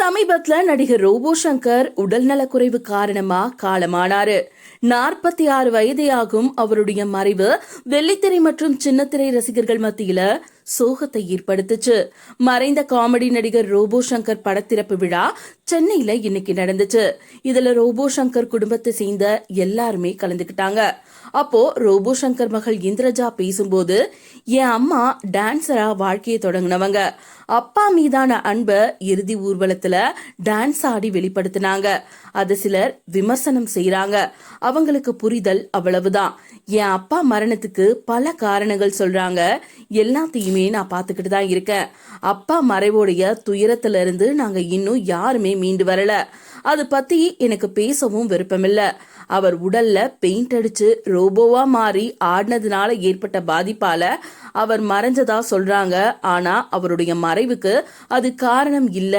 சமீபத்துல நடிகர் ரோபோ சங்கர் உடல்நலக்குறைவு காரணமா காலமானாரு. 46 வயதே ஆகும் அவருடைய மறைவு வெள்ளித்திரை மற்றும் சின்னத்திரை ரசிகர்கள் மத்தியில சோகத்தை ஏற்படுத்துச்சு. மறைந்த காமெடி நடிகர் ரோபோ சங்கர் படத்திறப்பு விழா சென்னையில இன்னைக்கு நடந்துச்சு. இதுல ரோபோ சங்கர் குடும்பத்தை சேர்ந்த எல்லாருமே கலந்துக்கிட்டாங்க. அப்போ ரோபோ சங்கர் மகள் இந்திரஜா பேசும்போது, என் அம்மா டான்சரா வாழ்க்கையை தொடங்கினவங்க. அப்பா மீதான அன்ப இறுதி ஊர்வலத்துல டான்ஸ் ஆடி வெளிப்படுத்தினாங்க. அது சிலர் விமர்சனம் செய்யறாங்க. அவங்களுக்கு புரிதல் அவ்வளவுதான். என் அப்பா மரணத்துக்கு பல காரணங்கள் சொல்றாங்க. எல்லாத்தையுமே நான் பாத்துக்கிட்டு தான் இருக்கேன். அப்பா மறைவோடைய துயரத்துல இருந்து நாங்க இன்னும் யாருமே மீண்டு வரல. அது பத்தி எனக்கு பேசவும் விருப்பமில்ல. அவர் உடல்ல பெயிண்ட் அடிச்சு ரோபோவா மாறி ஆடினதுனால ஏற்பட்ட பாதிப்பால அவர் மறைஞ்சதா சொல்றாங்க. ஆனா அவருடைய மறைவுக்கு அது காரணம் இல்ல.